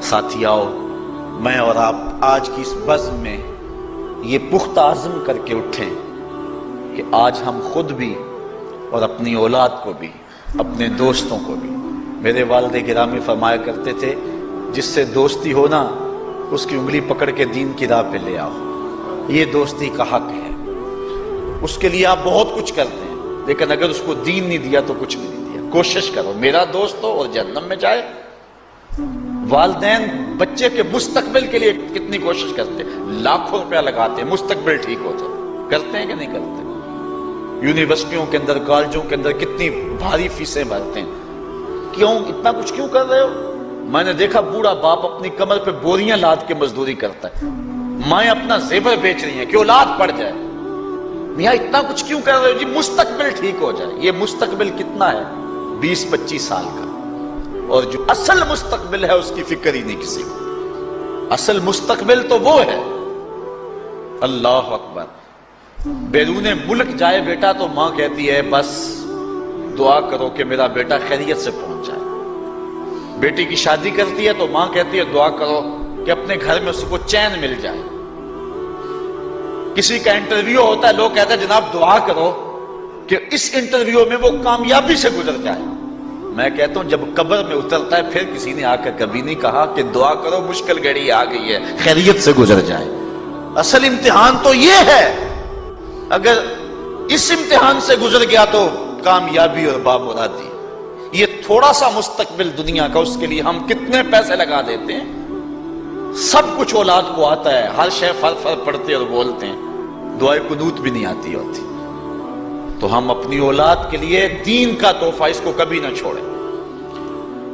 ساتھیاؤ، میں اور آپ آج کی اس بزم میں یہ پختہ عزم کر کے اٹھیں کہ آج ہم خود بھی اور اپنی اولاد کو بھی، اپنے دوستوں کو بھی، میرے والد گرامی فرمایا کرتے تھے جس سے دوستی ہو نا اس کی انگلی پکڑ کے دین کی راہ پہ لے آؤ، یہ دوستی کا حق ہے۔ اس کے لیے آپ بہت کچھ کرتے ہیں لیکن اگر اس کو دین نہیں دیا تو کچھ بھی نہیں دیا۔ کوشش کرو میرا دوست ہو اور جہنم میں جائے۔ والدین بچے کے مستقبل کے لیے کتنی کوشش کرتے ہیں، لاکھوں روپیہ لگاتے ہیں مستقبل ٹھیک ہو تو، کرتے ہیں کہ نہیں کرتے؟ یونیورسٹیوں کے اندر، کالجوں کے اندر کتنی بھاری فیسیں بھرتے ہیں، کیوں اتنا کچھ کیوں کر رہے ہو؟ میں نے دیکھا بوڑھا باپ اپنی کمر پہ بوریاں لاد کے مزدوری کرتا ہے، مائیں اپنا زیور بیچ رہی ہیں کہ اولاد پڑھ جائے۔ میاں اتنا کچھ کیوں کر رہے ہو؟ جی مستقبل ٹھیک ہو جائے۔ یہ مستقبل کتنا ہے؟ 20-25 سال کا، اور جو اصل مستقبل ہے اس کی فکر ہی نہیں کسی کو۔ اصل مستقبل تو وہ ہے، اللہ اکبر، بیرون ملک جائے بیٹا تو ماں کہتی ہے بس دعا کرو کہ میرا بیٹا خیریت سے پہنچ جائے۔ بیٹی کی شادی کرتی ہے تو ماں کہتی ہے دعا کرو کہ اپنے گھر میں اس کو چین مل جائے۔ کسی کا انٹرویو ہوتا ہے، لوگ کہتے ہیں جناب دعا کرو کہ اس انٹرویو میں وہ کامیابی سے گزر جائے۔ میں کہتا ہوں جب قبر میں اترتا ہے پھر کسی نے آ کر کبھی نہیں کہا کہ دعا کرو مشکل گھڑی آ گئی ہے خیریت سے گزر جائے۔ اصل امتحان تو یہ ہے، اگر اس امتحان سے گزر گیا تو کامیابی اور بامرادی۔ یہ تھوڑا سا مستقبل دنیا کا، اس کے لیے ہم کتنے پیسے لگا دیتے ہیں۔ سب کچھ اولاد کو آتا ہے، ہر شے فر فر پڑھتے اور بولتے ہیں، دعائے قنوت بھی نہیں آتی ہوتی۔ تو ہم اپنی اولاد کے لیے دین کا تحفہ اس کو کبھی نہ چھوڑیں۔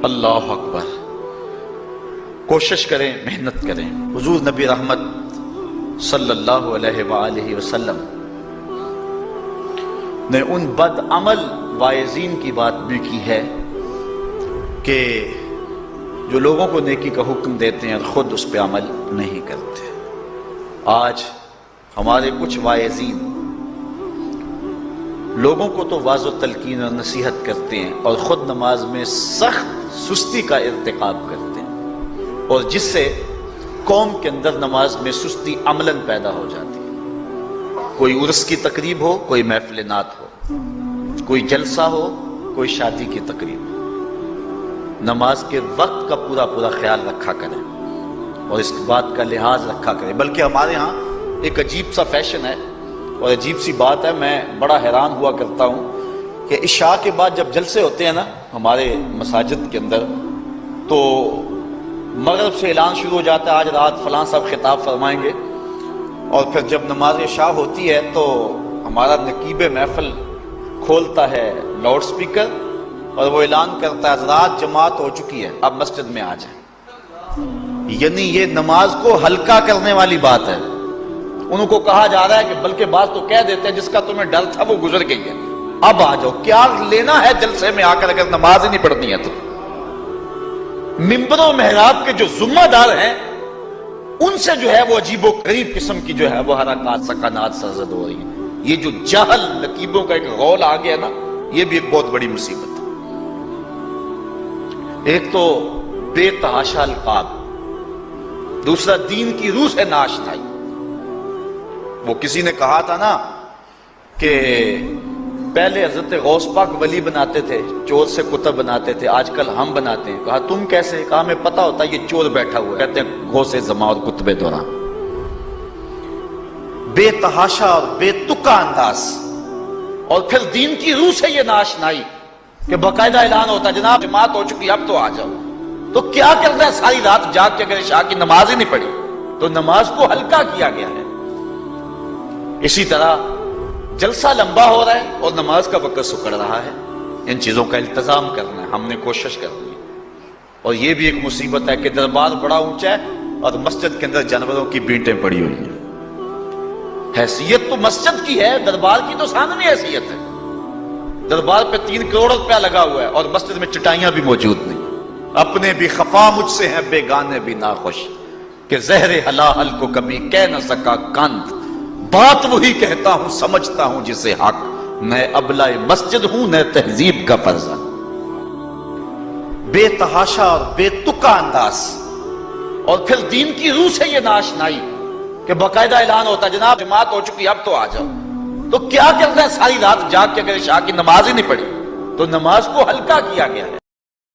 اللہ اکبر، کوشش کریں، محنت کریں۔ حضور نبی رحمت صلی اللہ علیہ وآلہ وسلم نے ان بد عمل واعظین کی بات بھی کی ہے کہ جو لوگوں کو نیکی کا حکم دیتے ہیں اور خود اس پہ عمل نہیں کرتے۔ آج ہمارے کچھ واعظین لوگوں کو تو واضح تلقین اور نصیحت کرتے ہیں اور خود نماز میں سخت سستی کا ارتکاب کرتے ہیں، اور جس سے قوم کے اندر نماز میں سستی عملاً پیدا ہو جاتی ہے۔ کوئی عرس کی تقریب ہو، کوئی محفل نعت ہو، کوئی جلسہ ہو، کوئی شادی کی تقریب ہو، نماز کے وقت کا پورا خیال رکھا کریں اور اس بات کا لحاظ رکھا کریں۔ بلکہ ہمارے ہاں ایک عجیب سا فیشن ہے اور عجیب سی بات ہے، میں بڑا حیران ہوا کرتا ہوں کہ عشاء کے بعد جب جلسے ہوتے ہیں نا ہمارے مساجد کے اندر، تو مغرب سے اعلان شروع ہو جاتا ہے آج رات فلاں صاحب خطاب فرمائیں گے، اور پھر جب نماز عشاء ہوتی ہے تو ہمارا نقیب محفل کھولتا ہے لاؤڈ سپیکر اور وہ اعلان کرتا ہے حضرات جماعت ہو چکی ہے، اب مسجد میں آ جائیں۔ یعنی یہ نماز کو ہلکا کرنے والی بات ہے۔ انہوں کو کہا جا رہا ہے کہ بلکہ بعض تو کہہ دیتے ہیں جس کا تمہیں ڈر تھا وہ گزر گئی ہے، اب آ جاؤ، کیا لینا ہے جلسے میں آ کر اگر نماز ہی نہیں پڑھنی ہے تو۔ ممبر و محراب کے جو ذمہ دار ہیں ان سے جو ہے وہ عجیب و غریب قسم کی جو ہے وہ حرکات سکنات سرزد ہو رہی ہیں۔ یہ جو جہل نقیبوں کا ایک غول آ گیا نا، یہ بھی ایک بہت بڑی مصیبت ہے۔ ایک تو بے تحاشا القاب، دوسرا دین کی روح سے ناشنائی۔ وہ کسی نے کہا تھا نا کہ پہلے حضرت غوث پاک ولی بناتے تھے، چور سے کتب بناتے تھے، آج کل ہم بناتے ہیں۔ کہا تم کیسے؟ کہا ہمیں پتا ہوتا ہے یہ چور بیٹھا ہوا ہے، کہتے ہیں غوث زمان اور کتب دوران۔ بے تحاشا اور بے تکا انداز، اور پھر دین کی روح سے یہ ناشنائی کہ باقاعدہ اعلان ہوتا ہے جناب جماعت ہو چکی اب تو آ جاؤ۔ تو کیا کرنا ہے ساری رات جاگ کے اگر عشاء کی نماز ہی نہیں پڑھی تو نماز کو ہلکا کیا گیا ہے۔ اسی طرح جلسہ لمبا ہو رہا ہے اور نماز کا وقت سکڑ رہا ہے۔ ان چیزوں کا التزام کرنا ہے، ہم نے کوشش کرنی ہے۔ اور یہ بھی ایک مصیبت ہے کہ دربار بڑا اونچا ہے اور مسجد کے اندر جانوروں کی بینٹیں پڑی ہوئی ہیں۔ حیثیت تو مسجد کی ہے، دربار کی تو ثانوی حیثیت ہے۔ دربار پہ 3 کروڑ روپیہ لگا ہوا ہے اور مسجد میں چٹائیاں بھی موجود نہیں۔ اپنے بھی خفا مجھ سے ہیں بیگانے بھی ناخوش، کہ زہر حلاحل کو کبھی کہہ نہ سکا کند، بات وہی کہتا ہوں سمجھتا ہوں جسے حق، نہ ابلہ مسجد ہوں نہ تہذیب کا فرزند۔ بے تحاشا اور بے تکا انداز، اور پھر دین کی روح سے یہ ناشنائی کہ باقاعدہ اعلان ہوتا ہے جناب جماعت ہو چکی اب تو آ جاؤ، تو کیا کرنا ہے ساری رات جاگ کے اگر عشاء کی نماز ہی نہیں پڑھی تو نماز کو ہلکا کیا گیا ہے۔